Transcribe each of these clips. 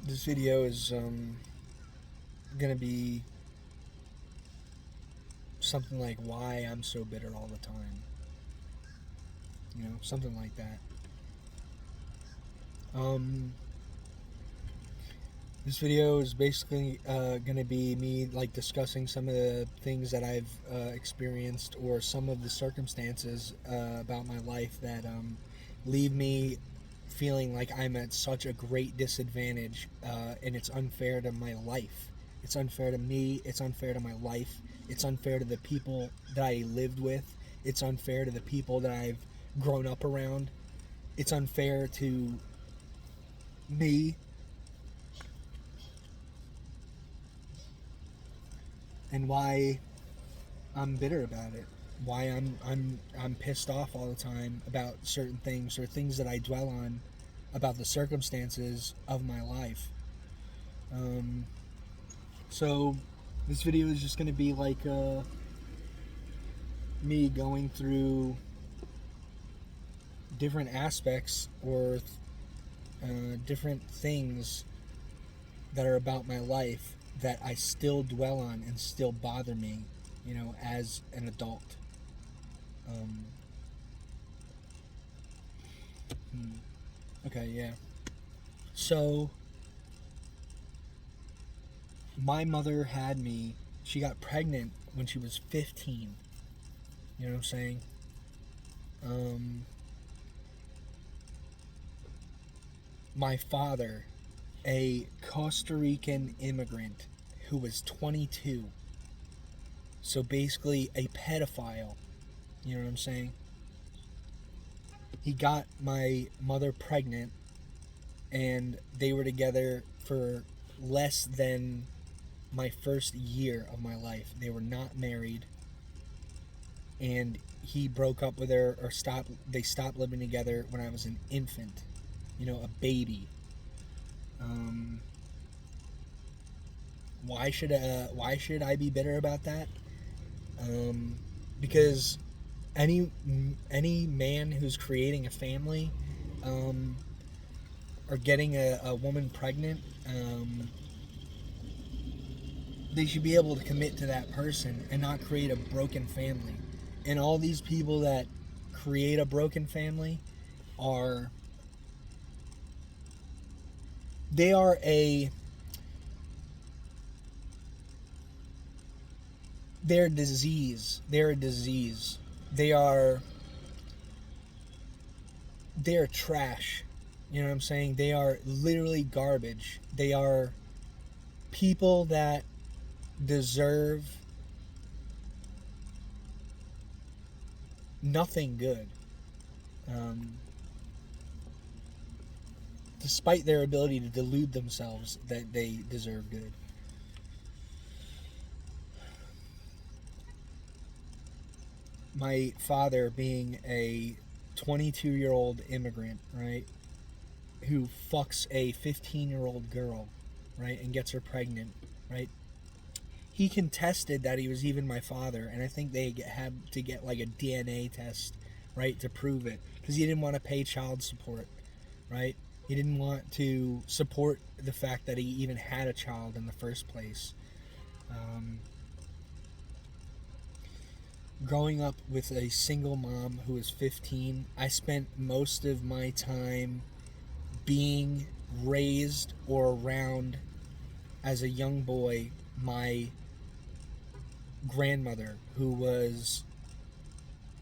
This video is gonna be something like why I'm so bitter all the time. Something like that. Um, this video is basically gonna be me like discussing some of the things that I've experienced or some of the circumstances about my life that leave me feeling like I'm at such a great disadvantage, and it's unfair to my life. It's unfair to me. It's unfair to my life. It's unfair to the people that I lived with. It's unfair to the people that I've grown up around. It's unfair to me, and why I'm bitter about it. Why I'm pissed off all the time about certain things or things that I dwell on about the circumstances of my life. Um, so this video is just gonna be like me going through different aspects or different things that are about my life that I still dwell on and still bother me, as an adult. Um, okay, yeah. So, my mother had me, she got pregnant when she was 15. You know what I'm saying? My father, a Costa Rican immigrant who was 22, so basically a pedophile, you know what I'm saying? He got my mother pregnant, and they were together for less than my first year of my life. They were not married, and he broke up with her, or they stopped living together when I was an infant, a baby. Why should I be bitter about that? Because any man who's creating a family, or getting a woman pregnant, they should be able to commit to that person and not create a broken family. And all these people that create a broken family are they are a they're a disease. They're a disease. They're trash. You know what I'm saying? They are literally garbage. They are people that deserve nothing good. Despite their ability to delude themselves that they deserve good. My father being a 22-year-old immigrant, right, who fucks a 15-year-old girl, right, and gets her pregnant, right? He contested that he was even my father, and I think they had to get like a DNA test, right, to prove it, because he didn't want to pay child support, right? He didn't want to support the fact that he even had a child in the first place. Growing up with a single mom who was 15, I spent most of my time being raised or around, as a young boy, my grandmother, who was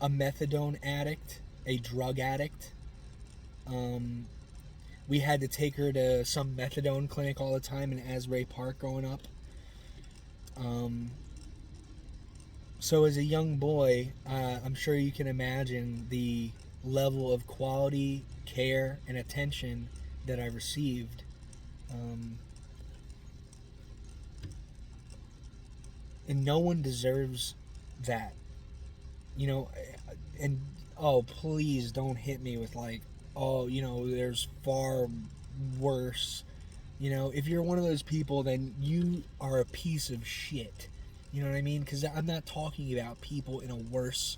a methadone addict, a drug addict. We had to take her to some methadone clinic all the time in Asbury Park growing up. So as a young boy, I'm sure you can imagine the level of quality, care, and attention that I received. And no one deserves that. And oh, please don't hit me with like, oh, there's far worse. If you're one of those people, then you are a piece of shit. You know what I mean? Because I'm not talking about people in a worse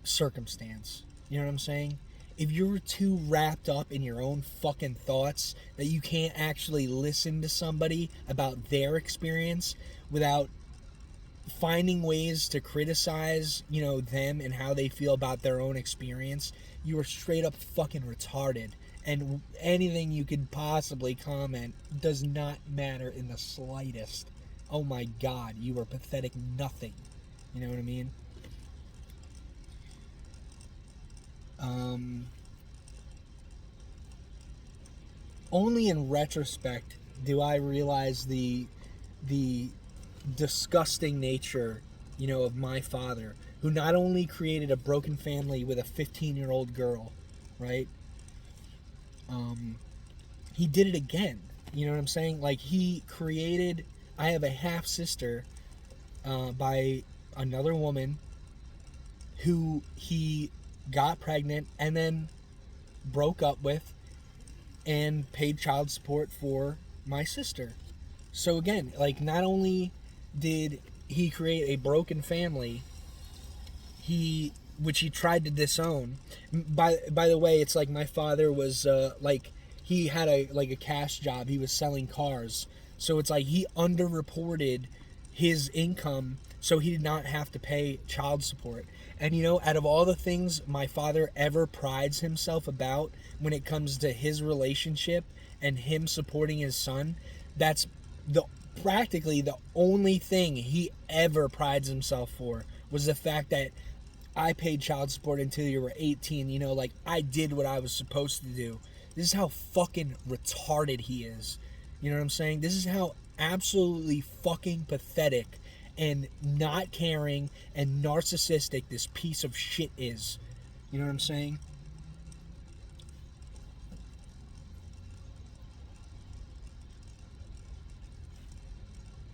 circumstance. You know what I'm saying? if you're too wrapped up in your own fucking thoughts that you can't actually listen to somebody about their experience without finding ways to criticize, them and how they feel about their own experience, you are straight up fucking retarded. And anything you could possibly comment does not matter in the slightest. Oh my god, you are pathetic nothing. You know what I mean? Only in retrospect do I realize the disgusting nature, of my father, who not only created a broken family with a 15-year-old girl, right? He did it again. You know what I'm saying? Like, he created. I have a half sister by another woman who he got pregnant and then broke up with and paid child support for my sister. So again, like, not only did he create a broken family, which he tried to disown. By the way, it's like my father was like, he had a cash job. He was selling cars, so it's like he underreported his income so he did not have to pay child support. And out of all the things my father ever prides himself about when it comes to his relationship and him supporting his son, that's the practically the only thing he ever prides himself for, was the fact that I paid child support until you were 18. Like, I did what I was supposed to do. This is how fucking retarded he is. You know what I'm saying? This is how absolutely fucking pathetic and not caring and narcissistic this piece of shit is. You know what I'm saying?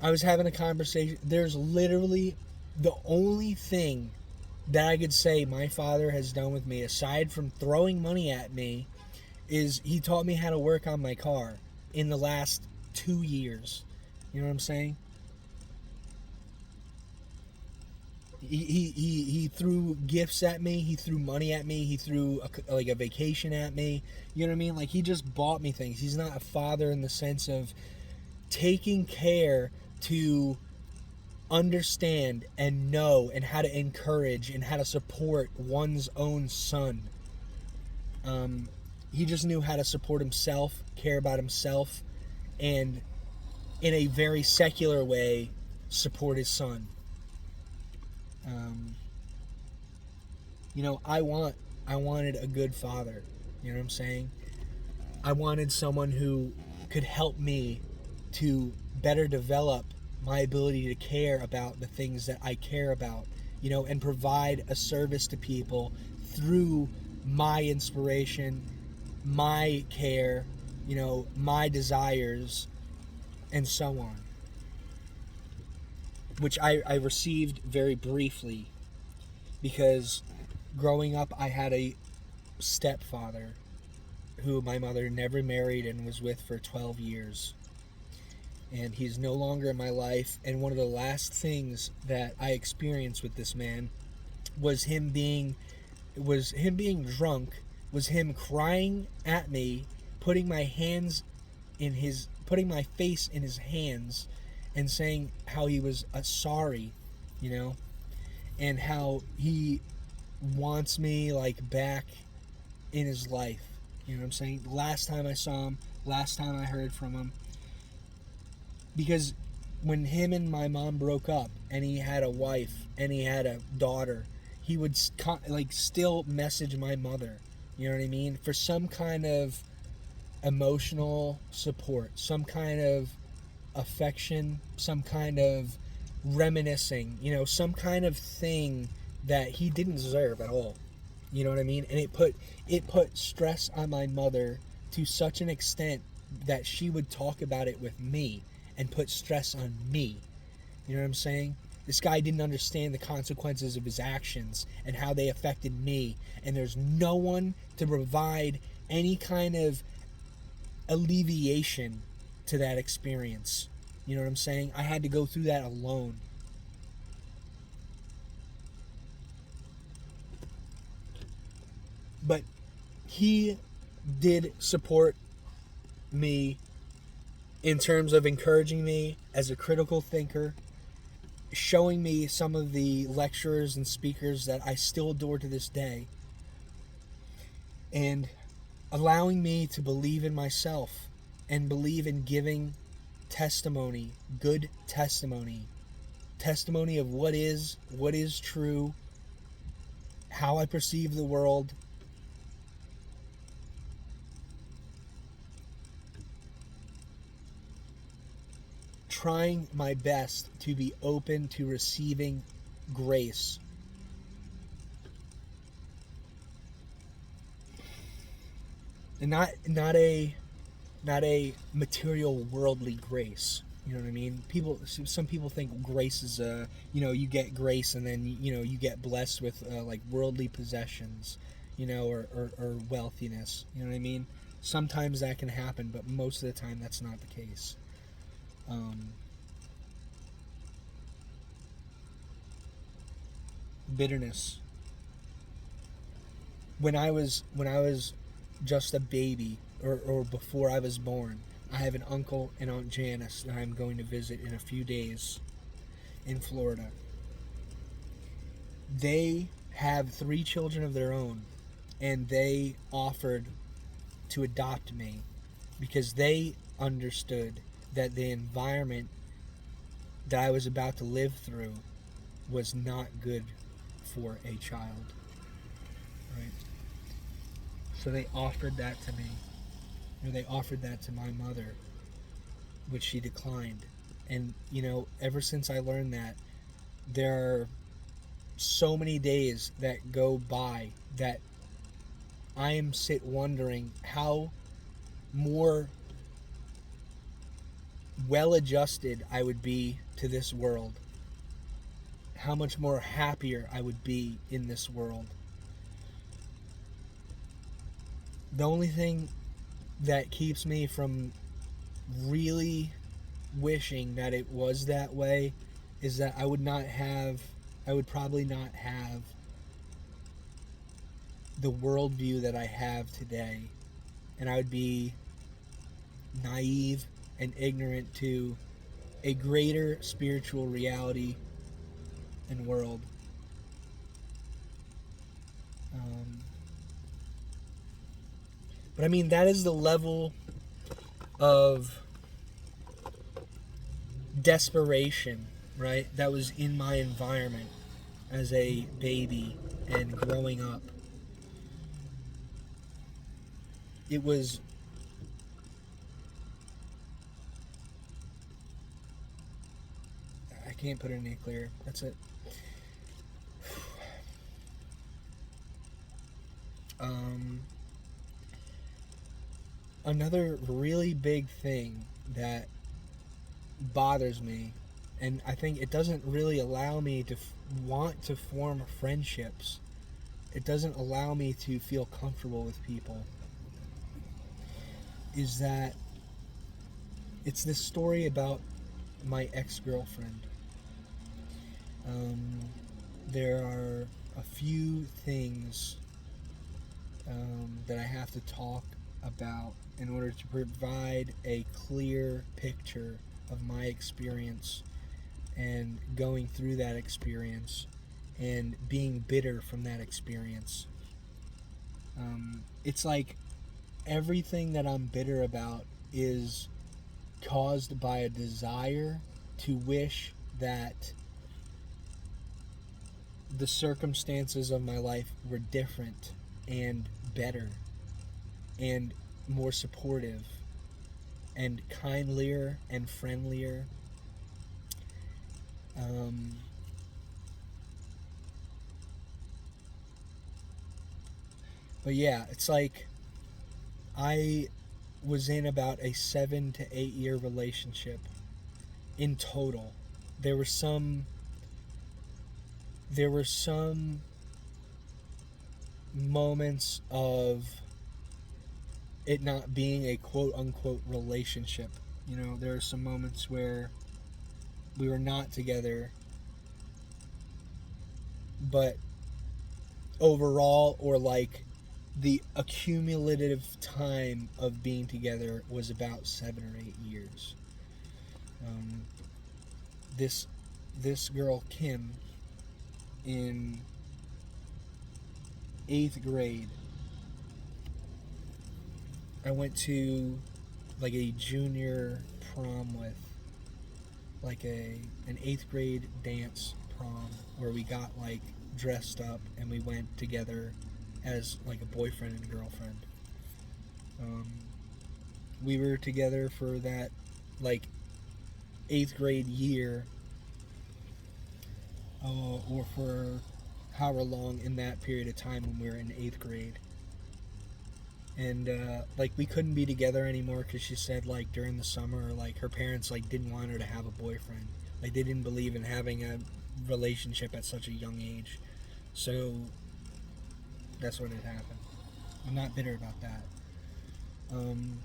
I was having a conversation. There's literally the only thing that I could say my father has done with me, aside from throwing money at me, is he taught me how to work on my car in the last 2 years. You know what I'm saying? He threw gifts at me. He threw money at me. He threw a vacation at me. You know what I mean? Like, he just bought me things. He's not a father in the sense of taking care to understand and know and how to encourage and how to support one's own son. He just knew how to support himself, care about himself, and in a very secular way support his son. I wanted a good father. You know what I'm saying? I wanted someone who could help me to better develop my ability to care about the things that I care about, and provide a service to people through my inspiration, my care, my desires, and so on. Which I received very briefly, because growing up I had a stepfather who my mother never married and was with for 12 years. And he's no longer in my life. And one of the last things that I experienced with this man was him being drunk, was him crying at me, putting my face in his hands, and saying how he was sorry, and how he wants me back in his life. You know what I'm saying? Last time I saw him, last time I heard from him. Because when him and my mom broke up and he had a wife and he had a daughter, he would still message my mother, you know what I mean, for some kind of emotional support, some kind of affection, some kind of reminiscing, some kind of thing that he didn't deserve at all. You know what I mean? And it put stress on my mother to such an extent that she would talk about it with me and put stress on me. You know what I'm saying? This guy didn't understand the consequences of his actions and how they affected me, and there's no one to provide any kind of alleviation to that experience. You know what I'm saying? I had to go through that alone. But he did support me in terms of encouraging me as a critical thinker, showing me some of the lecturers and speakers that I still adore to this day, and allowing me to believe in myself and believe in giving testimony, good testimony, testimony of what is true, how I perceive the world. Trying my best to be open to receiving grace. And not a material worldly grace. You know what I mean? Some people think grace is you get grace and then you get blessed with like worldly possessions, or wealthiness. You know what I mean? Sometimes that can happen, but most of the time that's not the case. Bitterness. When I was just a baby, or before I was born, I have an uncle and Aunt Janice that I'm going to visit in a few days in Florida. They have 3 children of their own, and they offered to adopt me because they understood that the environment that I was about to live through was not good for a child. Right? So they offered that to me. Or they offered that to my mother, which she declined. And, ever since I learned that, there are so many days that go by that I am wondering how more well-adjusted I would be to this world. How much more happier I would be in this world. The only thing that keeps me from really wishing that it was that way is that I would probably not have the worldview that I have today, and I would be naive and ignorant to a greater spiritual reality and world. But I mean, that is the level of desperation, right, that was in my environment as a baby and growing up. It was I can't put it any clearer. That's it. Another really big thing that bothers me, and I think it doesn't really allow me to want to form friendships. It doesn't allow me to feel comfortable with people. Is that it's this story about my ex-girlfriend. There are a few things that I have to talk about in order to provide a clear picture of my experience and going through that experience and being bitter from that experience. It's like everything that I'm bitter about is caused by a desire to wish that the circumstances of my life were different and better and more supportive and kindlier and friendlier. But yeah, it's like I was in about a 7 to 8 year relationship in total. There were some moments of it not being a quote unquote relationship. There are some moments where we were not together, but overall, or like the accumulative time of being together was about 7 or 8 years. Um, this this girl Kim in 8th grade, I went to like a junior prom with, like an 8th grade dance prom where we got like dressed up and we went together as like a boyfriend and girlfriend. Um, we were together for that like 8th grade year, or for however long in that period of time when we were in 8th grade. And like we couldn't be together anymore because she said like during the summer, like her parents like didn't want her to have a boyfriend. Like they didn't believe in having a relationship at such a young age. So that's what had happened. I'm not bitter about that. Um,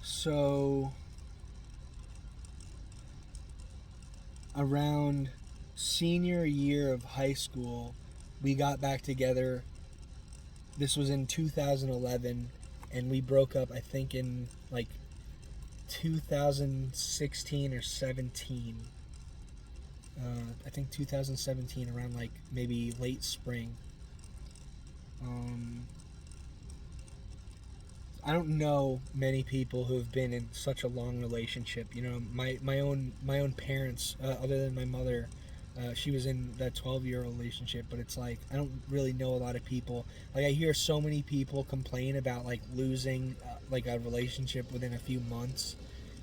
so around senior year of high school, we got back together. This was in 2011, and we broke up, I think, in like 2016 or 17. I think 2017, around like maybe late spring. Um, I don't know many people who have been in such a long relationship. You know, my own parents, other than my mother, she was in that 12-year relationship. But it's like I don't really know a lot of people. Like I hear so many people complain about like losing like a relationship within a few months.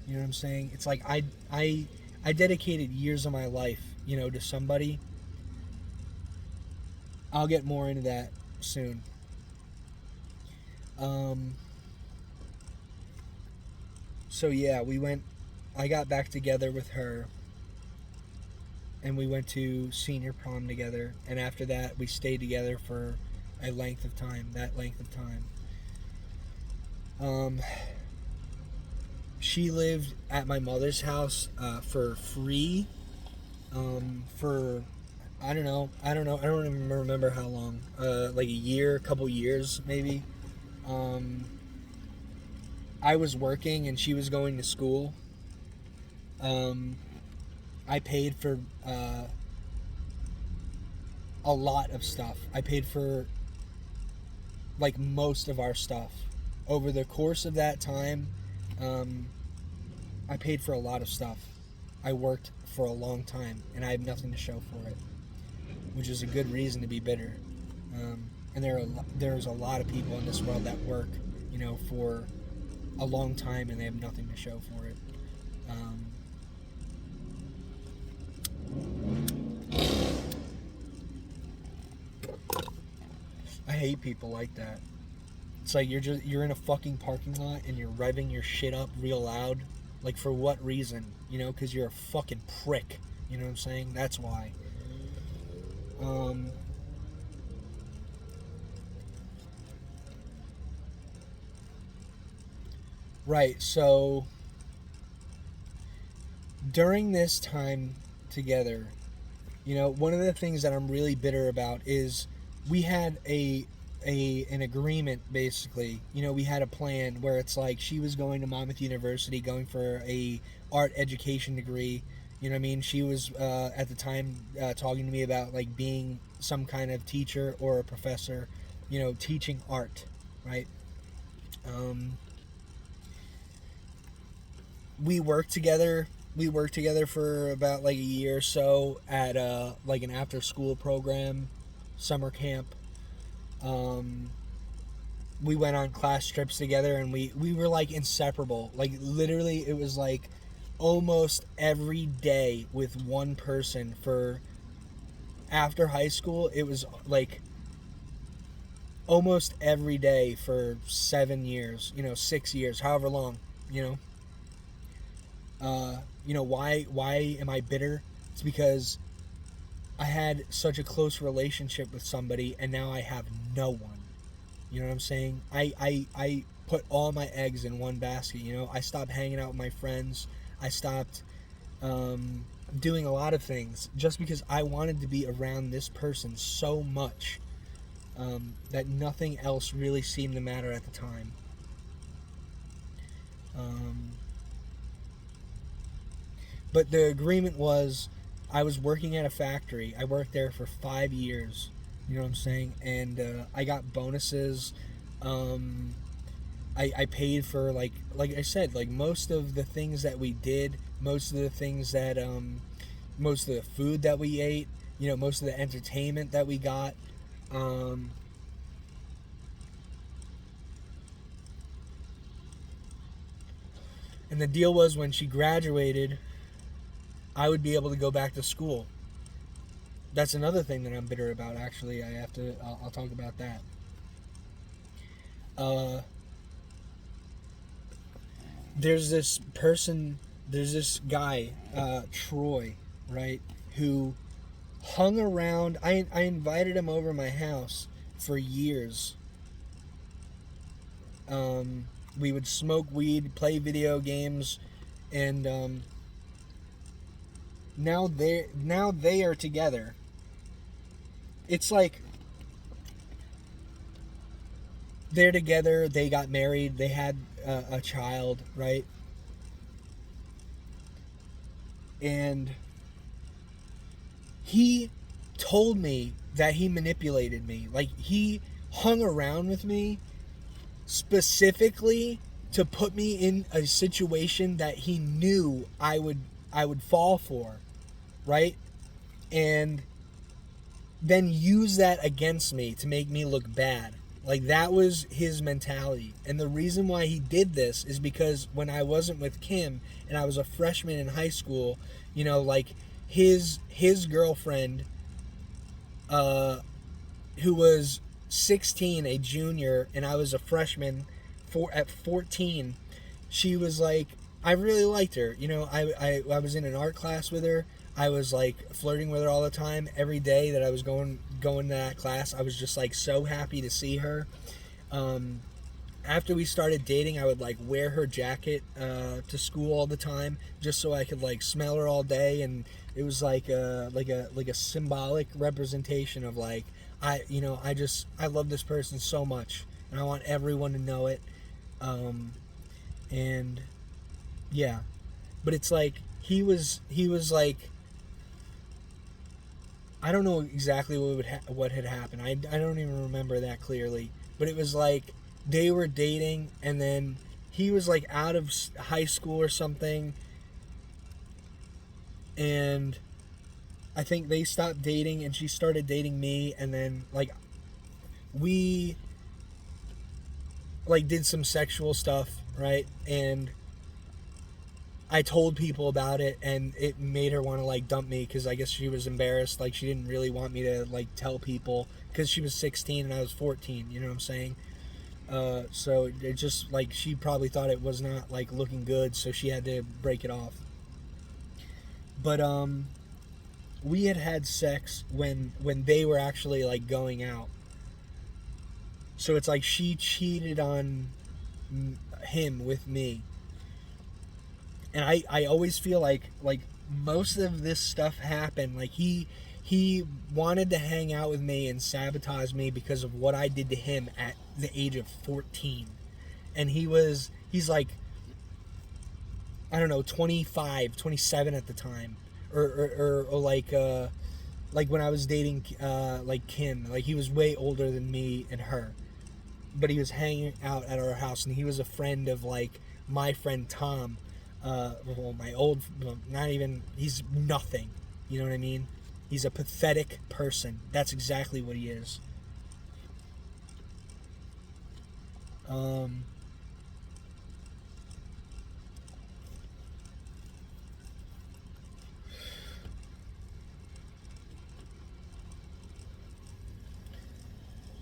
You know what I'm saying? It's like I dedicated years of my life, you know, to somebody. I'll get more into that soon. Um, so yeah, we went. I got back together with her, and we went to senior prom together. And after that, we stayed together for a length of time. That length of time. Um, she lived at my mother's house for free. For I don't even remember how long. Like a year, a couple years maybe. Um, I was working and she was going to school. Um, I paid for a lot of stuff. I paid for like most of our stuff over the course of that time. Um, I paid for a lot of stuff. I worked for a long time, and I have nothing to show for it, which is a good reason to be bitter. And there's a lot of people in this world that work, you know, for a long time, and they have nothing to show for it. Um, I hate people like that. It's like you're in a fucking parking lot and you're revving your shit up real loud. Like for what reason? You know, because you're a fucking prick. You know what I'm saying? That's why. Um, right. So during this time together, you know, one of the things that I'm really bitter about is we had an agreement basically. You know, we had a plan where it's like she was going to Monmouth University, going for a art education degree. You know what I mean? She was at the time talking to me about like being some kind of teacher or a professor. You know, teaching art, right? Um, we worked together. We worked together for about like a year or so at like an after school program, summer camp. Um, we went on class trips together, and we were like inseparable. Like literally, it was like almost every day with one person for after high school. It was like almost every day for 7 years. You know, 6 years, however long. You know. You know why am I bitter? It's because I had such a close relationship with somebody, and now I have no one. You know what I'm saying? I put all my eggs in one basket. You know, I stopped hanging out with my friends. I stopped, um, doing a lot of things just because I wanted to be around this person so much, that nothing else really seemed to matter at the time. But the agreement was, I was working at a factory. I worked there for 5 years. You know what I'm saying? And I got bonuses. Um, I paid for, like I said, like most of the things that we did, most of the things that most of the food that we ate, most of the entertainment that we got. Um, and the deal was, when she graduated, I would be able to go back to school. That's another thing that I'm bitter about. Actually, I'll talk about that. Uh, there's this person, there's this guy, Troy, right, who hung around. I invited him over my house for years. We would smoke weed, play video games, and now they are together. It's like they're together. They got married. They had a child, right? And he told me that he manipulated me. Like, he hung around with me specifically to put me in a situation that he knew I would fall for, right? And then use that against me to make me look bad. Like, that was his mentality. And the reason why he did this is because when I wasn't with Kim and I was a freshman in high school, like, his girlfriend, who was 16, a junior, and I was a freshman at 14, she was like, I really liked her. I was in an art class with her. I was like flirting with her all the time. Every day that I was going to that class, I was just like so happy to see her. After we started dating, I would like wear her jacket to school all the time just so I could like smell her all day, and it was like a symbolic representation of like, I love this person so much and I want everyone to know it. And yeah, but it's like he was like, I don't know exactly what had happened. I don't even remember that clearly, but it was like they were dating, and then he was like out of high school or something, and I think they stopped dating and she started dating me, and then like we like did some sexual stuff, right? And I told people about it, and it made her want to like dump me because I guess she was embarrassed. Like, she didn't really want me to like tell people because she was 16 and I was 14. You know what I'm saying? So it just like, she probably thought it was not like looking good, so she had to break it off. But we had sex when they were actually like going out. So it's like she cheated on him with me. And I always feel like most of this stuff happened, like he wanted to hang out with me and sabotage me because of what I did to him at the age of 14. And he's like, I don't know, 25, 27 at the time, or like when I was dating like Kim, like he was way older than me and her, but he was hanging out at our house, and he was a friend of like my friend Tom. My old, not even, he's nothing, you know what I mean? He's a pathetic person. That's exactly what he is.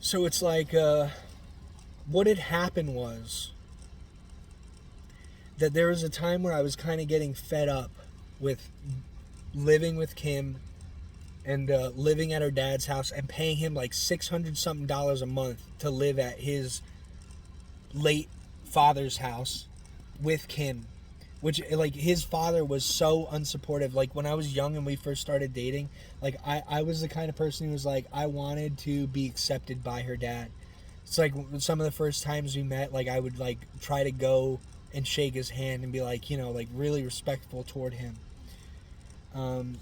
So it's like, what had happened was that there was a time where I was kind of getting fed up with living with Kim and living at her dad's house and paying him like $600 something a month to live at his late father's house with Kim. which like his father was so unsupportive. Like when I was young and we first started dating, like I was the kind of person who was like, I wanted to be accepted by her dad. It's like some of the first times we met, like I would like try to go and shake his hand and be like, you know, like really respectful toward him. um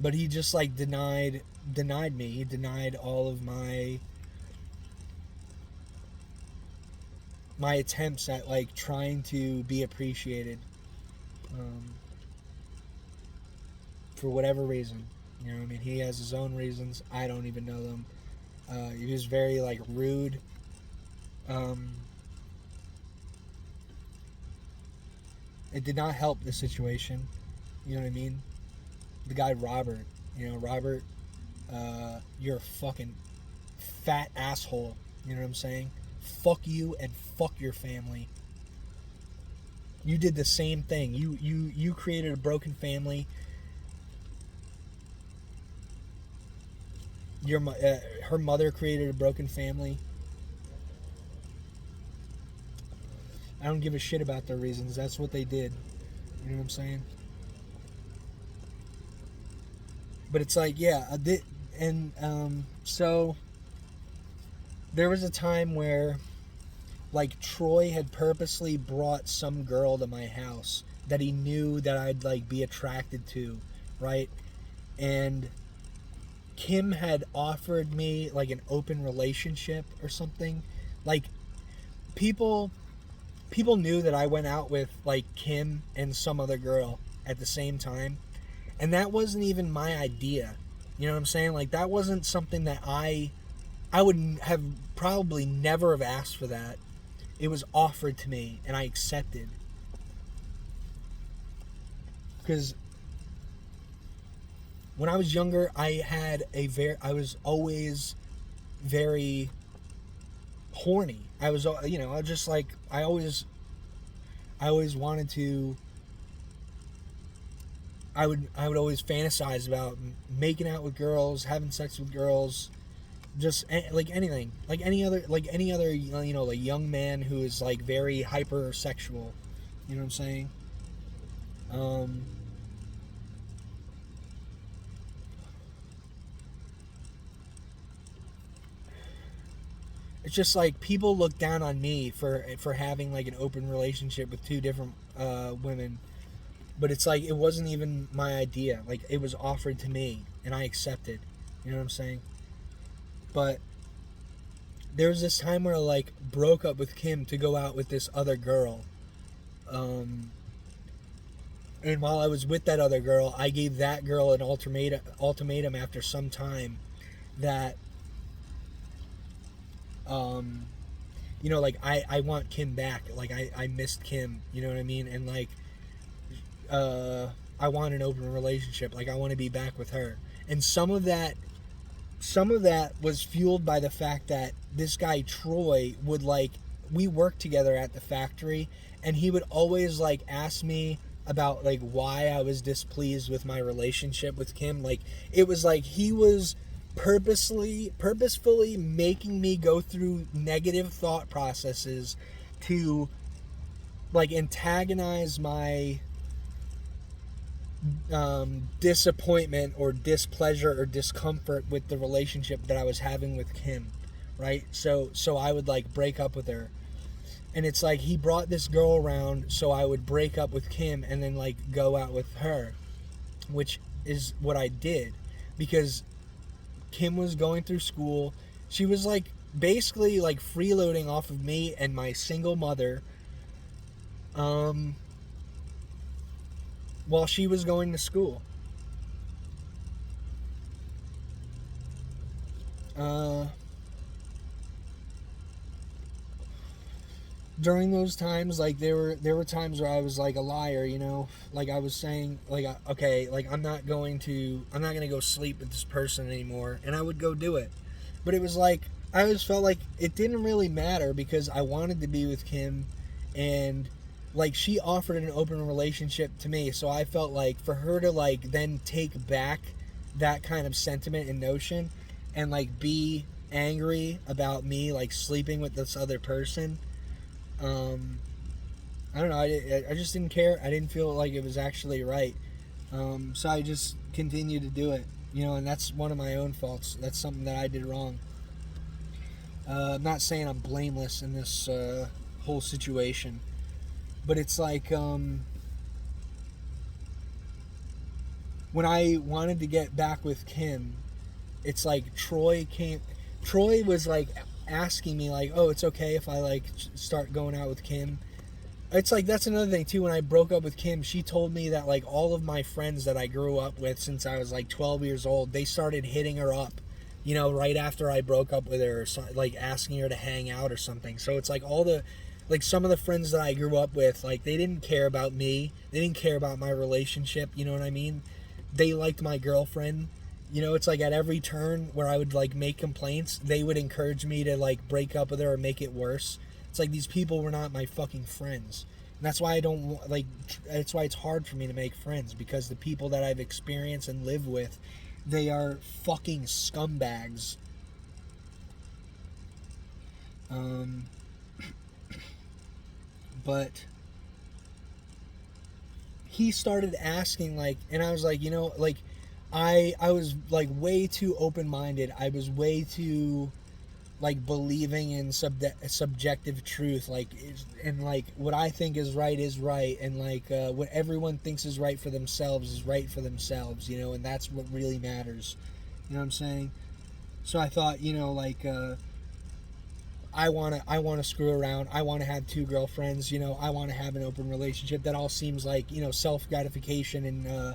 but he just like denied me. He denied all of my attempts at like trying to be appreciated, um, for whatever reason. You know what I mean? He has his own reasons. I don't even know them. He was very like rude. Um, it did not help the situation. You know what I mean? The guy Robert. You know, Robert, you're a fucking fat asshole. You know what I'm saying? Fuck you and fuck your family. You did the same thing. You created a broken family. Her mother created a broken family. I don't give a shit about their reasons. That's what they did. You know what I'm saying? But it's like, yeah, so there was a time where like Troy had purposely brought some girl to my house that he knew that I'd like be attracted to, right? And Kim had offered me like an open relationship or something. Like people people knew that I went out with like Kim and some other girl at the same time, and that wasn't even my idea. You know what I'm saying? Like that wasn't something that I would have probably never have asked for that. It was offered to me and I accepted. Because when I was younger, I was always very horny. I was, I just like, I always wanted to, I would always fantasize about making out with girls, having sex with girls, just like anything, like any other, like young man who is like very hypersexual. You know what I'm saying? Um, it's just like people look down on me for having like an open relationship with two different women, but it's like it wasn't even my idea. Like it was offered to me and I accepted. You know what I'm saying? But there was this time where I like broke up with Kim to go out with this other girl. Um, and while I was with that other girl, I gave that girl an ultimatum after some time that um, like I want Kim back. Like I missed Kim, you know what I mean? And like I want an open relationship. Like I want to be back with her. And some of that was fueled by the fact that this guy Troy would like we worked together at the factory, and he would always like ask me about like why I was displeased with my relationship with Kim. Like it was like he was purposefully making me go through negative thought processes to like antagonize my disappointment or displeasure or discomfort with the relationship that I was having with Kim, right? So I would like break up with her, and it's like he brought this girl around so I would break up with Kim and then like go out with her, which is what I did because Kim was going through school. She was like basically like freeloading off of me and my single mother. While she was going to school. During those times, like there were times where I was like a liar, like I was saying, like okay, like I'm not gonna go sleep with this person anymore, and I would go do it, but it was like I always felt like it didn't really matter because I wanted to be with Kim, and like she offered an open relationship to me, so I felt like for her to like then take back that kind of sentiment and notion and like be angry about me like sleeping with this other person, um I don't know. I just didn't care. I didn't feel like it was actually right. So I just continued to do it. And that's one of my own faults. That's something that I did wrong. I'm not saying I'm blameless in this whole situation, but it's like when I wanted to get back with Kim, it's like Troy was like asking me like, oh, it's okay if I like start going out with Kim. It's like, that's another thing too. When I broke up with Kim, she told me that like all of my friends that I grew up with since I was like 12 years old, they started hitting her up, right after I broke up with her, or like asking her to hang out or something. So it's like some of the friends that I grew up with, like they didn't care about me. They didn't care about my relationship. You know what I mean? They liked my girlfriend. It's like at every turn where I would like make complaints, they would encourage me to like break up with her or make it worse. It's like these people were not my fucking friends. And that's why that's why it's hard for me to make friends, because the people that I've experienced and lived with, they are fucking scumbags. But he started asking like, and I was like, like I was like way too open-minded. I was way too like believing in subjective truth, like, and like what I think is right, and like what everyone thinks is right for themselves is right for themselves, and that's what really matters. You know what I'm saying? So I thought, like I want to screw around. I want to have two girlfriends. I want to have an open relationship. That all seems like, self gratification and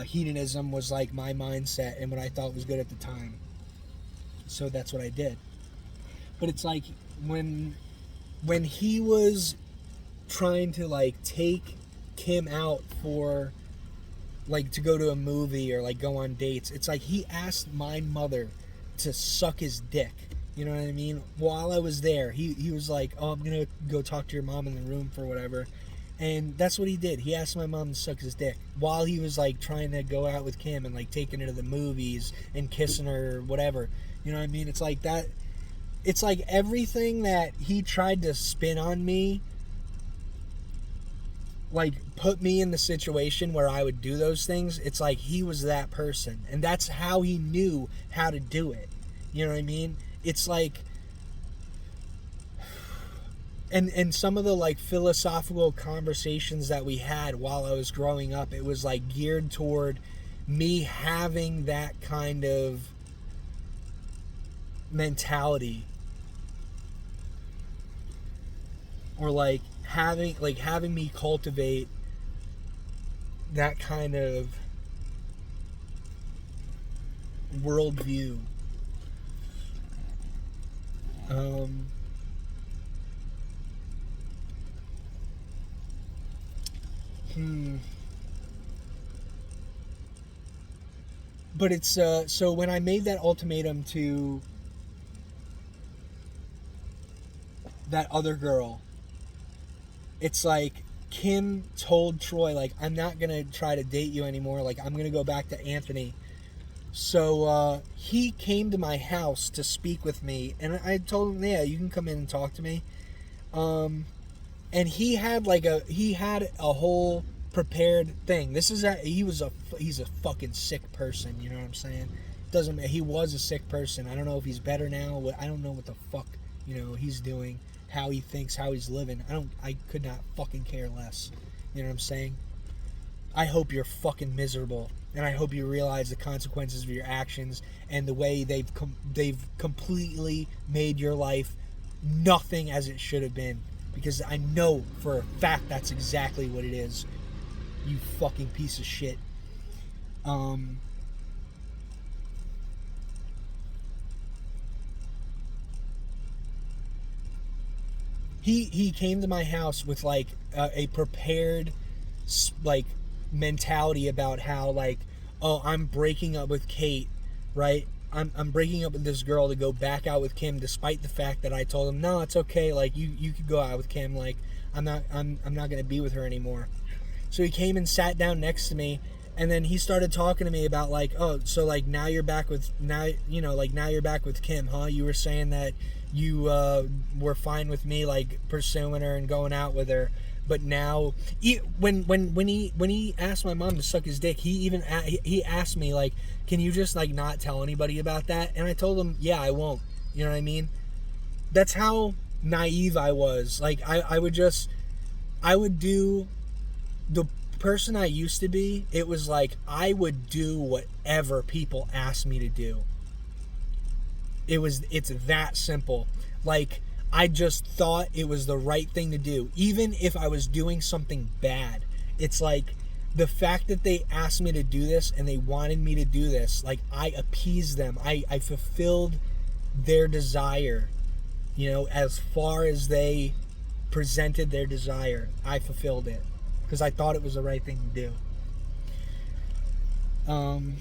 hedonism was like my mindset and what I thought was good at the time. So that's what I did. But it's like when he was trying to like take Kim out for like to go to a movie or like go on dates, it's like he asked my mother to suck his dick. You know what I mean? While I was there, he was like, oh, I'm gonna go talk to your mom in the room for whatever. And that's what he did. He asked my mom to suck his dick while he was like trying to go out with Kim and like taking her to the movies and kissing her or whatever. You know what I mean? It's like that. It's like everything that he tried to spin on me, like put me in the situation where I would do those things. It's like he was that person, and that's how he knew how to do it. You know what I mean? It's like, and some of the like philosophical conversations that we had while I was growing up, it was like geared toward me having that kind of mentality, or like having me cultivate that kind of worldview. But it's so when I made that ultimatum to that other girl, it's like Kim told Troy, like, I'm not gonna try to date you anymore, like I'm gonna go back to Anthony. So he came to my house to speak with me, and I told him, yeah, you can come in and talk to me. And he had a whole prepared thing. He's a fucking sick person, you know what I'm saying? He was a sick person. I don't know if he's better now. I don't know what the fuck, he's doing, how he thinks, how he's living. I could not fucking care less. You know what I'm saying? I hope you're fucking miserable, and I hope you realize the consequences of your actions and the way they've completely made your life nothing as it should have been. Because I know for a fact that's exactly what it is. You fucking piece of shit. He came to my house with like a prepared like mentality about how like, oh, I'm breaking up with Kate, right? I'm breaking up with this girl to go back out with Kim, despite the fact that I told him, no, it's okay, like you could go out with Kim, like I'm not gonna be with her anymore. So he came and sat down next to me, and then he started talking to me about like, oh, so like now you're back with Kim, huh? You were saying that you were fine with me like pursuing her and going out with her, But now, when he asked my mom to suck his dick, he asked me, like, can you just, like, not tell anybody about that? And I told him, yeah, I won't. You know what I mean? That's how naive I was. Like, I would do the person I used to be. It was like I would do whatever people asked me to do. It's that simple. Like, I just thought it was the right thing to do, even if I was doing something bad. It's like the fact that they asked me to do this and they wanted me to do this, like, I appeased them. I fulfilled their desire, as far as they presented their desire. I fulfilled it because I thought it was the right thing to do.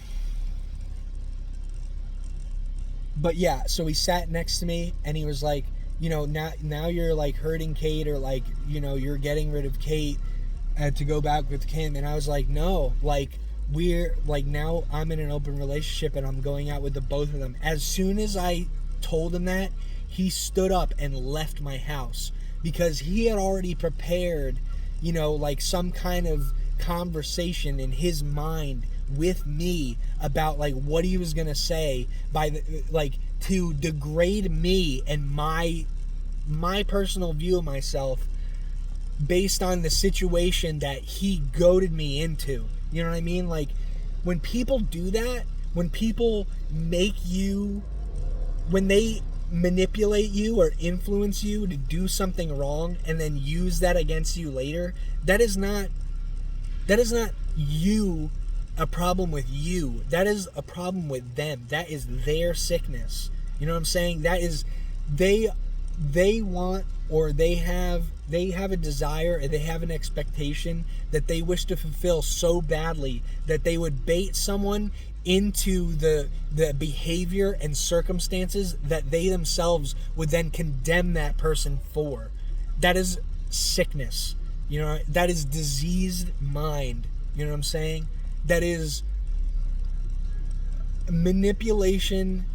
But yeah, so he sat next to me and he was like, now you're like hurting Kate, or like, you're getting rid of Kate to go back with Kim. And I was like, no, like, we're like, now I'm in an open relationship and I'm going out with the both of them. As soon as I told him that, he stood up and left my house because he had already prepared, like some kind of conversation in his mind with me about like what he was gonna say to degrade me and my personal view of myself based on the situation that he goaded me into. You know what I mean? Like, when people do that, when people when they manipulate you or influence you to do something wrong and then use that against you later, that is not you, a problem with you. That is a problem with them. That is their sickness. You know what I'm saying? That is, they want, or they have a desire, or they have an expectation that they wish to fulfill so badly that they would bait someone into the behavior and circumstances that they themselves would then condemn that person for. That is sickness. That is diseased mind. You know what I'm saying? That is manipulation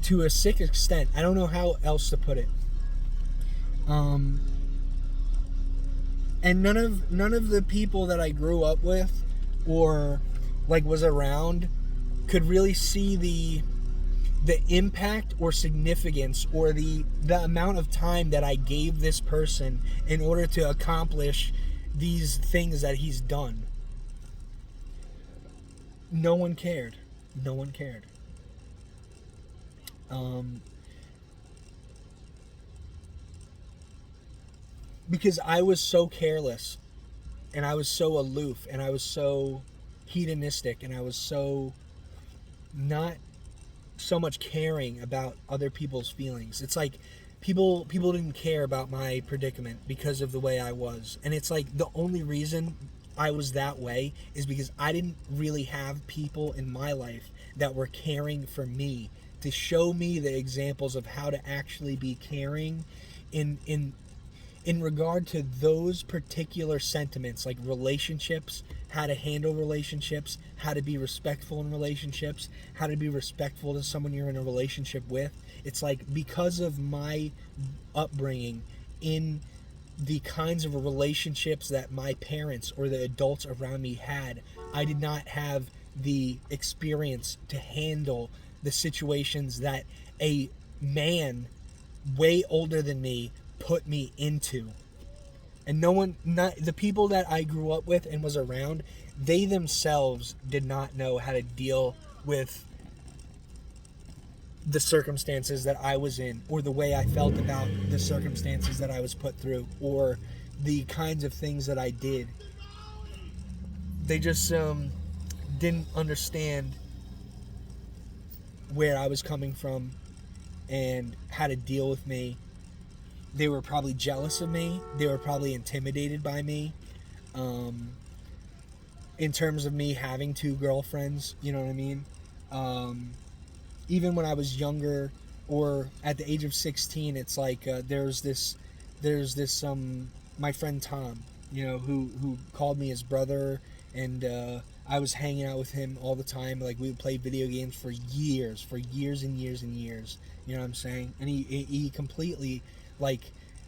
to a sick extent. I don't know how else to put it. And none of the people that I grew up with or like was around could really see the impact or significance or the amount of time that I gave this person in order to accomplish these things that he's done. No one cared. Because I was so careless, and I was so aloof, and I was so hedonistic, and I was so not so much caring about other people's feelings. It's like people didn't care about my predicament because of the way I was. And it's like the only reason I was that way is because I didn't really have people in my life that were caring for me, to show me the examples of how to actually be caring in regard to those particular sentiments, like relationships, how to handle relationships, how to be respectful in relationships, how to be respectful to someone you're in a relationship with. It's like, because of my upbringing in the kinds of relationships that my parents or the adults around me had, I did not have the experience to handle the situations that a man way older than me put me into. And the people that I grew up with and was around, they themselves did not know how to deal with the circumstances that I was in, or the way I felt about the circumstances that I was put through, or the kinds of things that I did. They just didn't understand where I was coming from and how to deal with me. They were probably jealous of me. They were probably intimidated by me. In terms of me having 2 girlfriends, you know what I mean? Even when I was younger, or at the age of 16, it's like there's this my friend Tom, who called me his brother, and I was hanging out with him all the time. Like, we would play video games for years and years and years. You know what I'm saying? And he completely, like,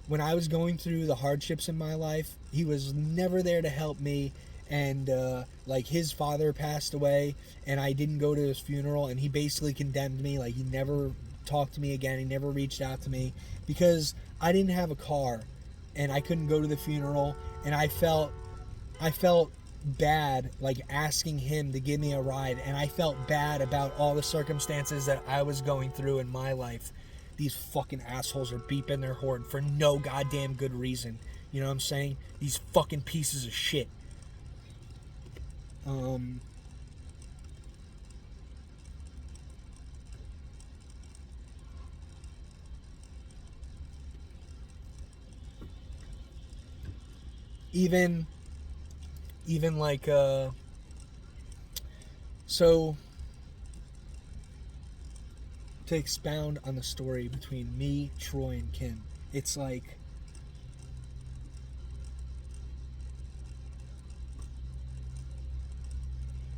when I was going through the hardships in my life, he was never there to help me. And like his father passed away, and I didn't go to his funeral, and he basically condemned me. Like he never talked to me again. He never reached out to me because I didn't have a car, and I couldn't go to the funeral, and I felt bad like asking him to give me a ride, and I felt bad about all the circumstances that I was going through in my life. These fucking assholes are beeping their horn for no goddamn good reason. You know what I'm saying? These fucking pieces of shit. Um, even even like so to expound on the story between me, Troy, and Kim, it's like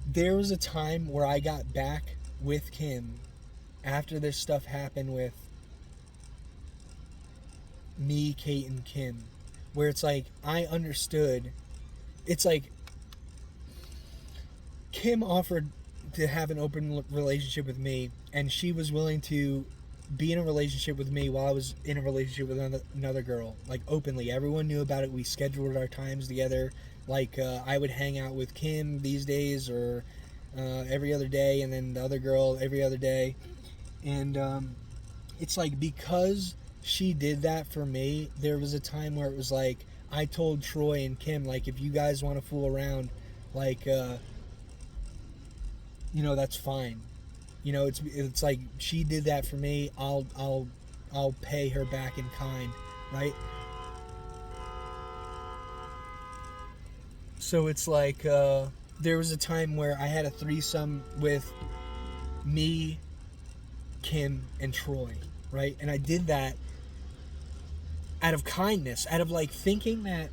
there was a time where I got back with Kim after this stuff happened with me, Kate, and Kim, where it's like I understood. It's like Kim offered to have an open relationship with me, and she was willing to be in a relationship with me while I was in a relationship with another girl, like openly. Everyone knew about it. We scheduled our times together. Like I would hang out with Kim these days, or every other day, and then the other girl every other day. And it's like because she did that for me, there was a time where it was like I told Troy and Kim, like, if you guys want to fool around, like that's fine. It's like she did that for me. I'll pay her back in kind, right? So it's like there was a time where I had a threesome with me, Kim, and Troy, right? And I did that out of kindness, out of like thinking that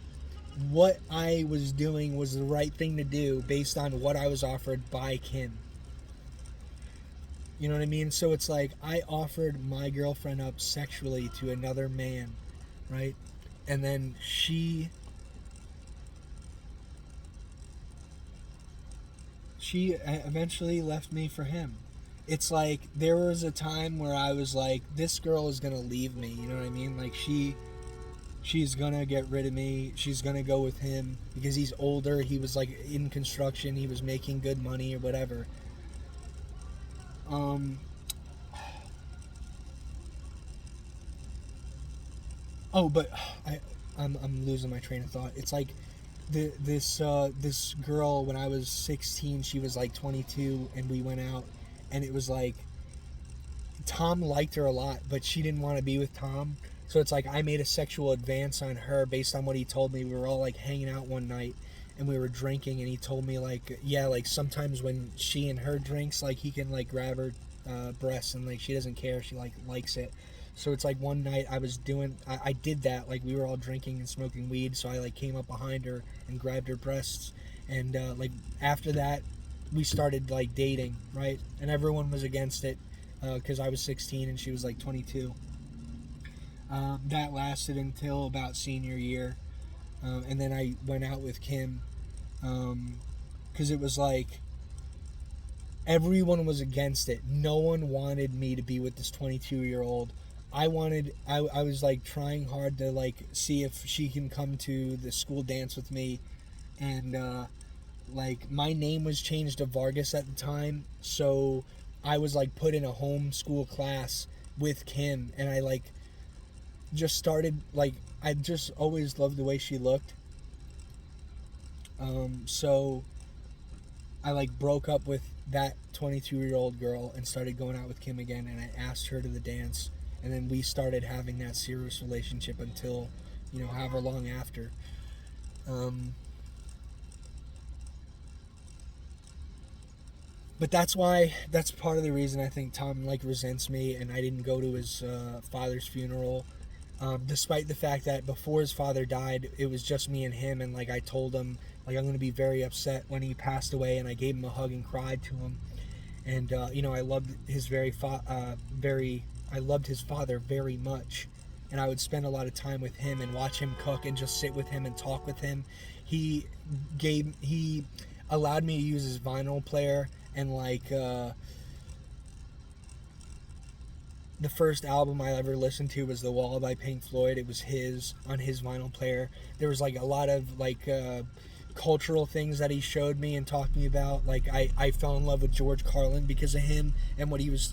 what I was doing was the right thing to do based on what I was offered by Kim. You know what I mean? So it's like I offered my girlfriend up sexually to another man, right? And then she eventually left me for him. It's like there was a time where I was like, this girl is gonna leave me. You know what I mean? Like she's gonna get rid of me. She's gonna go with him because he's older. He was like in construction. He was making good money or whatever. Um. Oh, but I'm losing my train of thought. It's like this girl when I was 16, she was like 22, and we went out, and it was like Tom liked her a lot, but she didn't want to be with Tom. So it's like I made a sexual advance on her based on what he told me. We were all like hanging out one night, and we were drinking, and he told me like, yeah, like sometimes when she and her drinks, like he can like grab her breasts, and like she doesn't care, she like likes it. So it's like one night I did that, like we were all drinking and smoking weed, so I like came up behind her and grabbed her breasts, and like after that we started like dating, right? And everyone was against it because I was 16 and she was like 22. That lasted until about senior year, and then I went out with Kim because it was like everyone was against it. No one wanted me to be with this 22-year-old. I was like trying hard to like see if she can come to the school dance with me, and like my name was changed to Vargas at the time, so I was like put in a homeschool class with Kim, and I like just started like I just always loved the way she looked. So I like broke up with that 22-year-old girl and started going out with Kim again, and I asked her to the dance, and then we started having that serious relationship until, however long after. But that's part of the reason I think Tom like resents me, and I didn't go to his father's funeral, despite the fact that before his father died, it was just me and him, and like I told him like I'm gonna be very upset when he passed away, and I gave him a hug and cried to him, and I loved his I loved his father very much, and I would spend a lot of time with him and watch him cook and just sit with him and talk with him. He he allowed me to use his vinyl player, and like the first album I ever listened to was The Wall by Pink Floyd. It was his, on his vinyl player. There was like a lot of like cultural things that he showed me and talked to me about. Like I fell in love with George Carlin because of him and what he was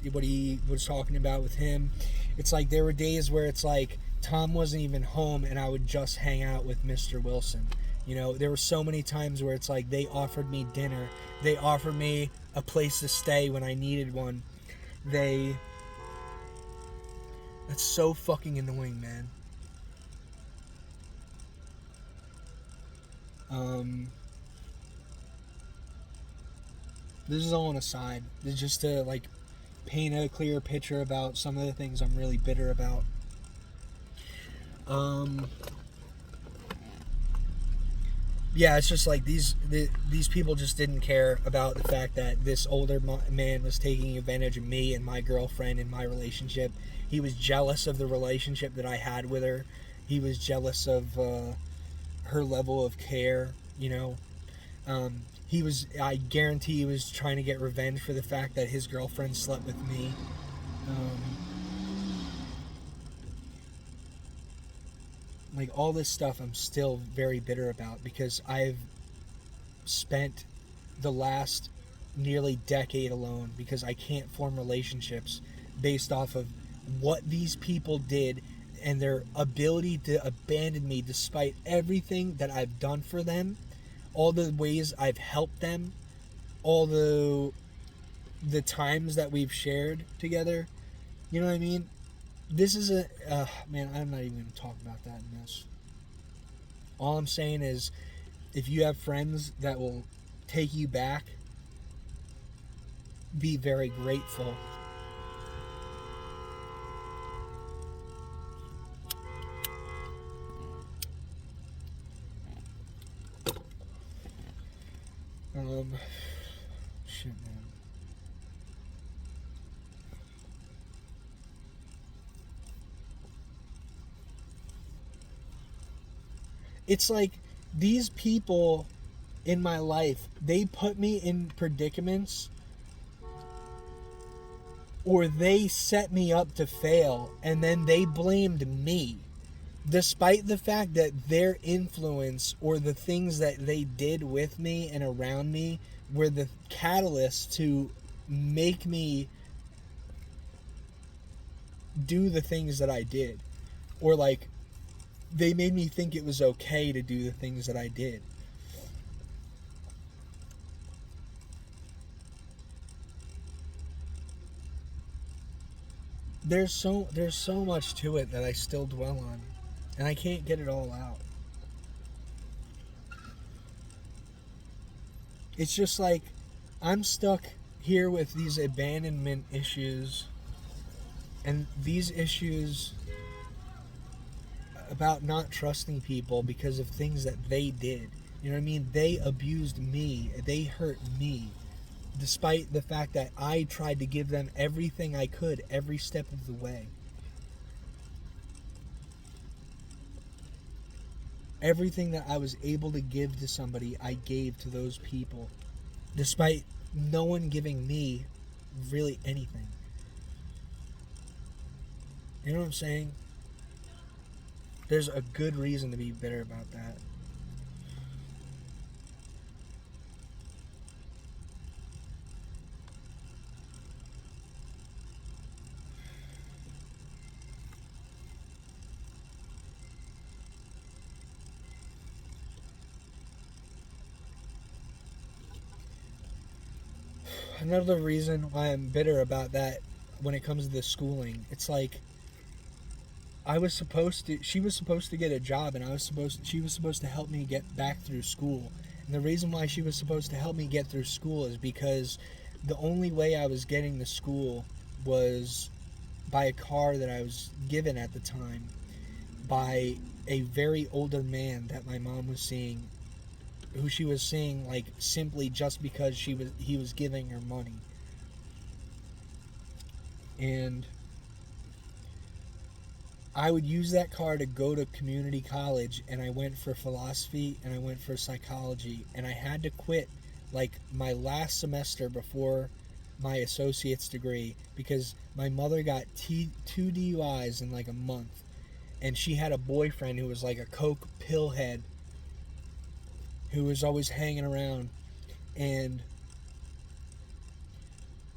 talking about with him. It's like there were days where it's like Tom wasn't even home and I would just hang out with Mr. Wilson. You know, there were so many times where it's like they offered me dinner. They offered me a place to stay when I needed one. That's so fucking annoying, man. This is all an aside. This is just to like paint a clear picture about some of the things I'm really bitter about. Yeah, it's just like these people just didn't care about the fact that this older man was taking advantage of me and my girlfriend and my relationship. He was jealous of the relationship that I had with her. He was jealous of her level of care, you know. I guarantee he was trying to get revenge for the fact that his girlfriend slept with me. Like all this stuff I'm still very bitter about because I've spent the last nearly decade alone because I can't form relationships based off of what these people did and their ability to abandon me despite everything that I've done for them, all the ways I've helped them, all the times that we've shared together. You know what I mean? This is a man, I'm not even going to talk about that in this. All I'm saying is if you have friends that will take you back, be very grateful. Shit, man. It's like these people in my life, they put me in predicaments or they set me up to fail and then they blamed me. Despite the fact that their influence or the things that they did with me and around me were the catalyst to make me do the things that I did. Or like, they made me think it was okay to do the things that I did. There's so much to it that I still dwell on, and I can't get it all out. It's just like I'm stuck here with these abandonment issues, and these issues about not trusting people because of things that they did. You know what I mean? They abused me. They hurt me. Despite the fact that I tried to give them everything I could every step of the way. Everything that I was able to give to somebody, I gave to those people. Despite no one giving me really anything. You know what I'm saying? There's a good reason to be bitter about that. Another reason why I'm bitter about that when it comes to the schooling, it's like she was supposed to get a job and she was supposed to help me get back through school. And the reason why she was supposed to help me get through school is because the only way I was getting to school was by a car that I was given at the time by a very older man that my mom was seeing, who she was seeing like simply just because he was giving her money. And I would use that car to go to community college, and I went for philosophy and I went for psychology, and I had to quit like my last semester before my associate's degree because my mother got two DUIs in like a month, and she had a boyfriend who was like a coke pillhead who was always hanging around, and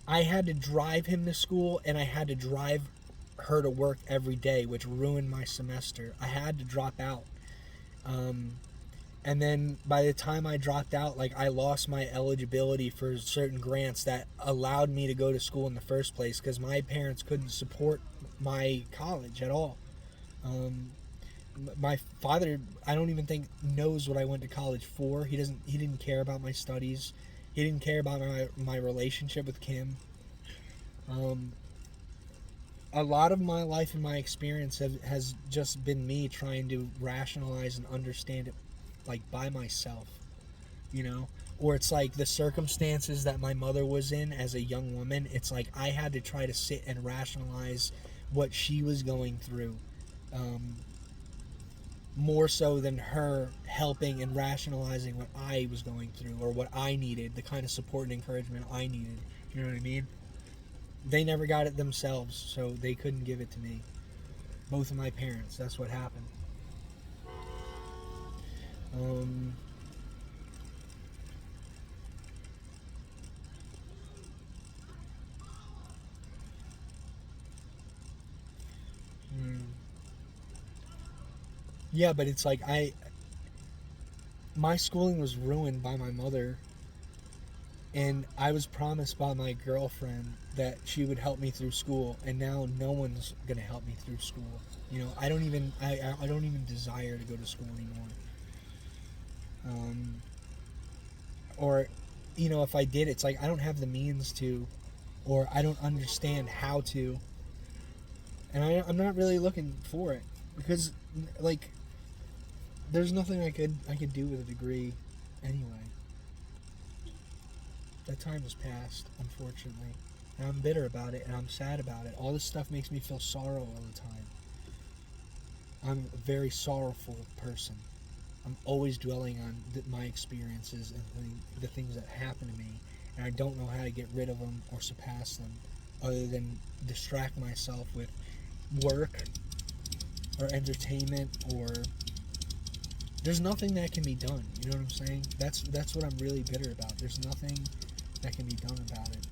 I had to drive him to school and I had to drive her to work every day, which ruined my semester. I had to drop out. And then by the time I dropped out, like I lost my eligibility for certain grants that allowed me to go to school in the first place because my parents couldn't support my college at all. My father, I don't even think knows what I went to college for. He didn't care about my studies. He didn't care about my relationship with Kim. A lot of my life and my experience has just been me trying to rationalize and understand it like by myself, you know? Or it's like the circumstances that my mother was in as a young woman, it's like I had to try to sit and rationalize what she was going through. More so than her helping and rationalizing what I was going through or what I needed, the kind of support and encouragement I needed. You know what I mean? They never got it themselves, so they couldn't give it to me. Both of my parents, that's what happened. Yeah, but it's like my schooling was ruined by my mother, and I was promised by my girlfriend that she would help me through school, and now no one's gonna help me through school. You know, I don't even desire to go to school anymore. Or, you know, if I did, it's like I don't have the means to, or I don't understand how to, and I'm not really looking for it because, like, there's nothing I could do with a degree anyway. That time has passed, unfortunately. And I'm bitter about it, and I'm sad about it. All this stuff makes me feel sorrow all the time. I'm a very sorrowful person. I'm always dwelling on my experiences and the things that happen to me, and I don't know how to get rid of them or surpass them, other than distract myself with work or entertainment, or there's nothing that can be done. You know what I'm saying? That's what I'm really bitter about. There's nothing that can be done about it.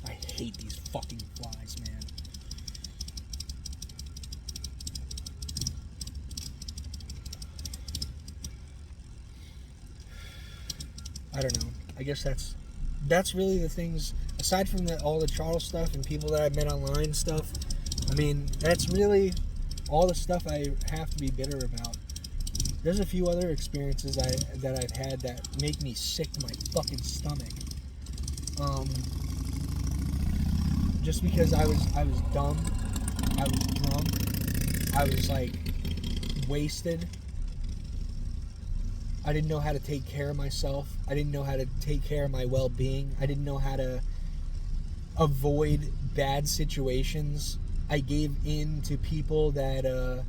I hate these fucking flies, man. I don't know. I guess that's really the things. Aside from all the Charles stuff and people that I've met online stuff, I mean, that's really all the stuff I have to be bitter about. There's a few other experiences that I've had that make me sick to my fucking stomach. Just because I was dumb, I was drunk, I was like wasted. I didn't know how to take care of myself. I didn't know how to take care of my well-being. I didn't know how to avoid bad situations. I gave in to people that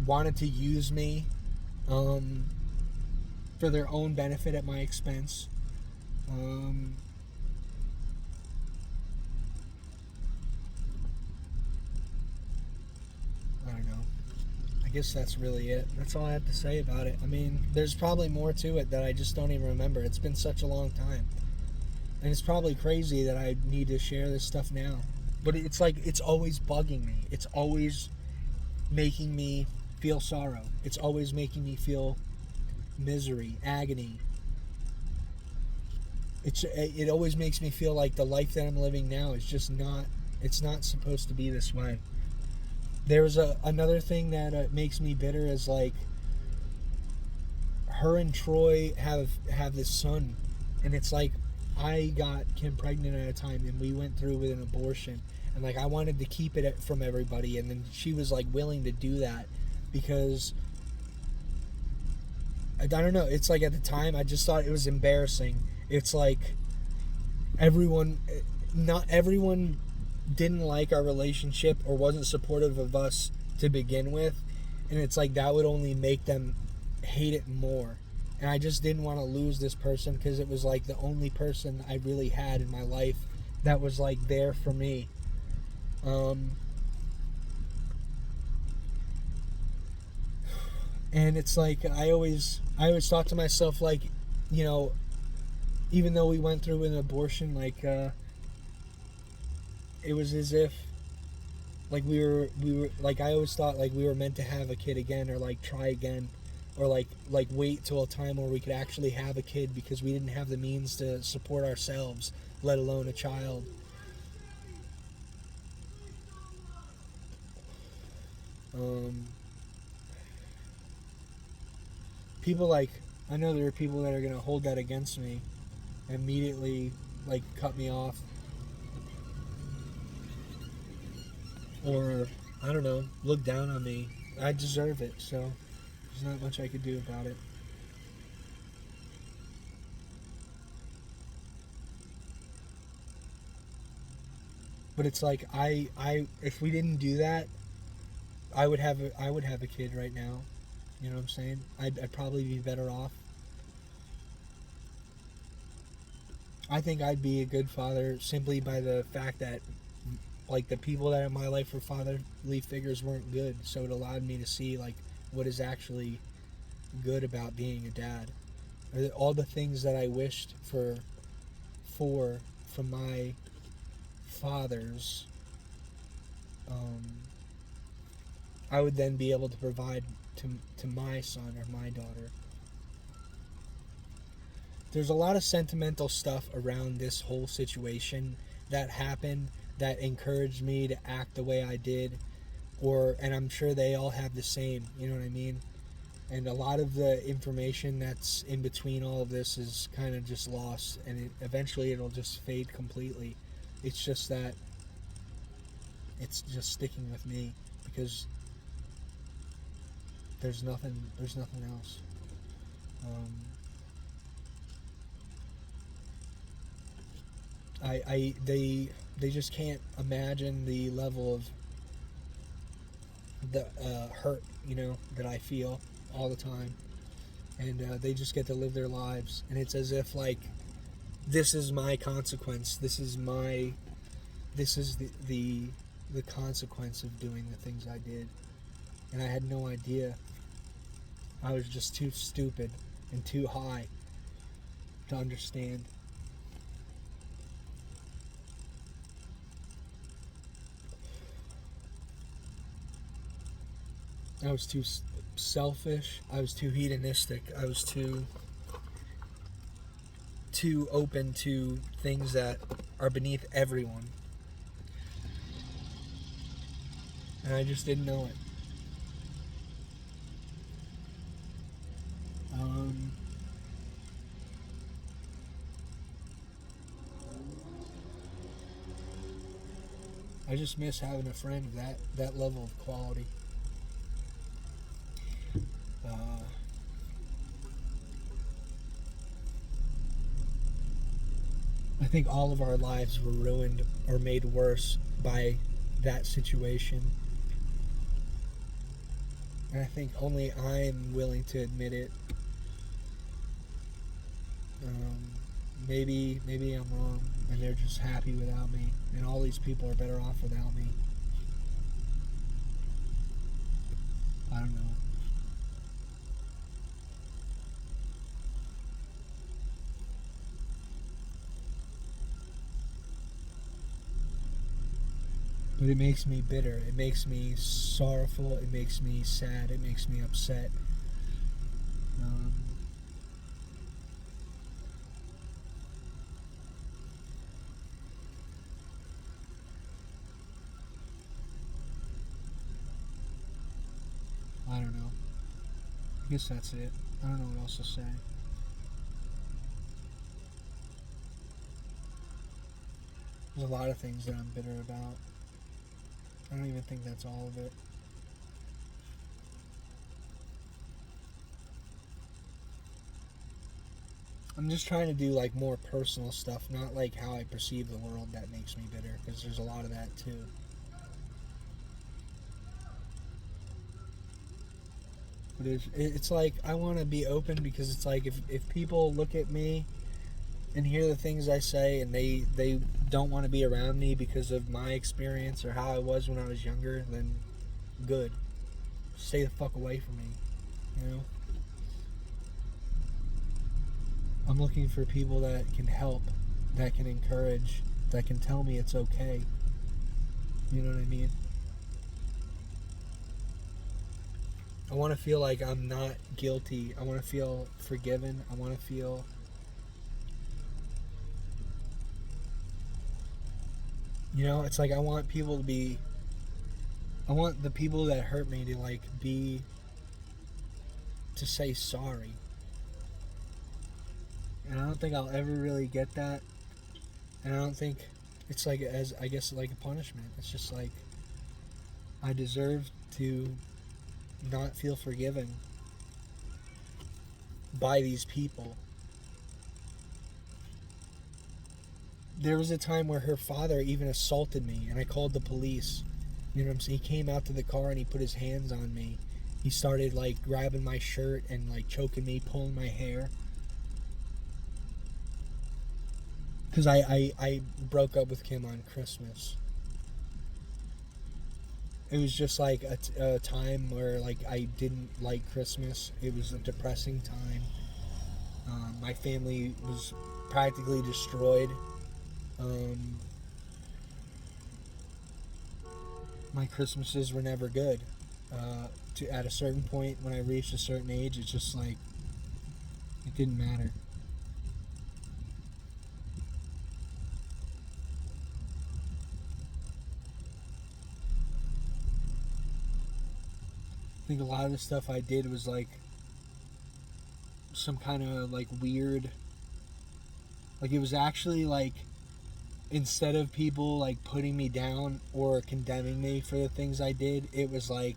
wanted to use me for their own benefit at my expense. I don't know. I guess that's really it. That's all I have to say about it. I mean, there's probably more to it that I just don't even remember. It's been such a long time. And it's probably crazy that I need to share this stuff now. But it's like, it's always bugging me. It's always making me feel sorrow. It's always making me feel misery, agony. It always makes me feel like the life that I'm living now is just not, it's not supposed to be this way. There's another thing that makes me bitter is like her and Troy have this son, and it's like I got Kim pregnant at a time and we went through with an abortion, and like I wanted to keep it from everybody, and then she was like willing to do that because I don't know, it's like at the time I just thought it was embarrassing. It's like everyone, not everyone didn't like our relationship or wasn't supportive of us to begin with, and it's like that would only make them hate it more. And I just didn't want to lose this person because it was like the only person I really had in my life that was like there for me. um, and it's like I always thought to myself, like, you know, even though we went through an abortion, like, it was as if like we were like, I always thought like we were meant to have a kid again, or like try again, or like wait till a time where we could actually have a kid because we didn't have the means to support ourselves, let alone a child. um, People, like, I know there are people that are going to hold that against me, immediately like cut me off, or I don't know, look down on me. I deserve it, so there's not much I could do about it. But it's like I if we didn't do that, I would have a kid right now. You know what I'm saying? I'd probably be better off. I think I'd be a good father simply by the fact that, like, the people that in my life were fatherly figures weren't good, so it allowed me to see like what is actually good about being a dad. Or all the things that I wished for from my fathers, um, I would then be able to provide to my son or my daughter. There's a lot of sentimental stuff around this whole situation that happened that encouraged me to act the way I did, or and I'm sure they all have the same, you know what I mean? And a lot of the information that's in between all of this is kind of just lost, and eventually it'll just fade completely. It's just that it's just sticking with me because there's nothing else. Um, they just can't imagine the level of the hurt, that I feel all the time, and they just get to live their lives, and it's as if like this is my consequence. This is the consequence of doing the things I did, and I had no idea. I was just too stupid and too high to understand. I was too selfish. I was too hedonistic. I was too open to things that are beneath everyone, and I just didn't know it. Um, I just miss having a friend of that level of quality. Uh, I think all of our lives were ruined or made worse by that situation, and I think only I'm willing to admit it. Um, maybe I'm wrong, and they're just happy without me, and all these people are better off without me. I don't know. But it makes me bitter. It makes me sorrowful. It makes me sad. It makes me upset. Um, I don't know. I guess that's it. I don't know what else to say. There's a lot of things that I'm bitter about. I don't even think that's all of it. I'm just trying to do like more personal stuff, not like how I perceive the world that makes me bitter, because there's a lot of that too. But it's like I want to be open, because it's like if people look at me and hear the things I say and they don't want to be around me because of my experience or how I was when I was younger, then good. Stay the fuck away from me, you know? I'm looking for people that can help, that can encourage, that can tell me it's okay. You know what I mean? I want to feel like I'm not guilty. I want to feel forgiven. I want to feel, you know, it's like I want people to be, I want the people that hurt me to like be, to say sorry. And I don't think I'll ever really get that. And I don't think it's like, as I guess, like a punishment. It's just like I deserve to not feel forgiven by these people. There was a time where her father even assaulted me, and I called the police. You know what I'm saying? He came out to the car and he put his hands on me. He started like grabbing my shirt and like choking me, pulling my hair. Because I broke up with Kim on Christmas. It was just like a time where like I didn't like Christmas. It was a depressing time. My family was practically destroyed. My Christmases were never good. At a certain point, when I reached a certain age, it's just like it didn't matter. I think a lot of the stuff I did was like some kind of like weird, like it was actually like, instead of people like putting me down or condemning me for the things I did, it was like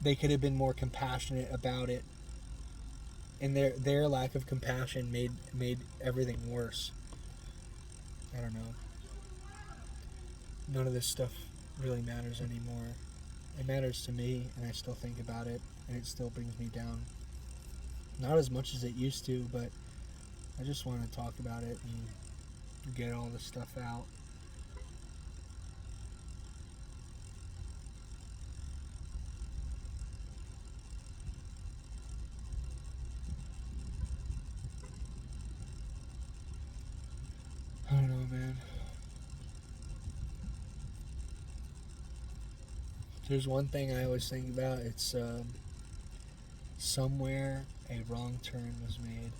they could have been more compassionate about it, and their lack of compassion made everything worse. I don't know. None of this stuff really matters anymore. It matters to me, and I still think about it, and it still brings me down. Not as much as it used to, but I just want to talk about it and get all this stuff out. I don't know, man. There's one thing I always think about. It's somewhere a wrong turn was made.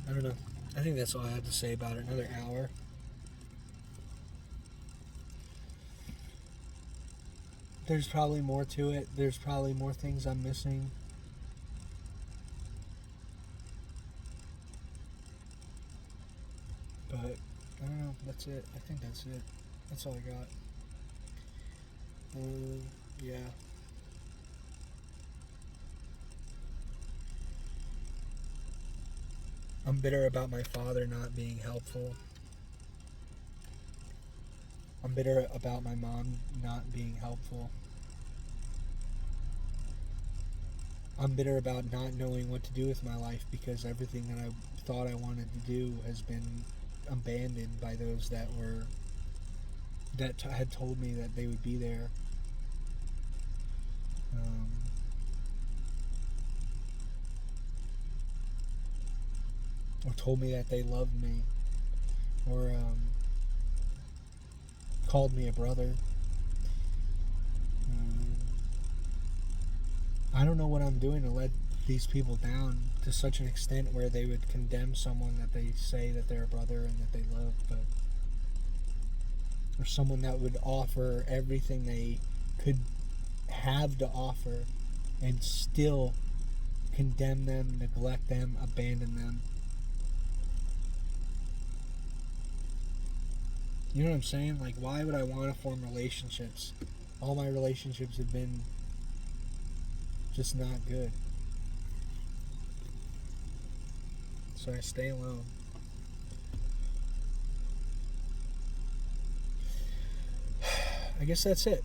I don't know. I think that's all I have to say about it. Another hour. There's probably more to it. There's probably more things I'm missing. But I don't know. That's it. I think that's it. That's all I got. Yeah. I'm bitter about my father not being helpful. I'm bitter about my mom not being helpful. I'm bitter about not knowing what to do with my life, because everything that I thought I wanted to do has been abandoned by those that had told me that they would be there. Or told me that they loved me, or called me a brother. I don't know what I'm doing to let these people down to such an extent where they would condemn someone that they say that they're a brother and that they love, but or someone that would offer everything they could have to offer and still condemn them, neglect them, abandon them. You know what I'm saying? Like, why would I want to form relationships? All my relationships have been just not good. So I stay alone. I guess that's it.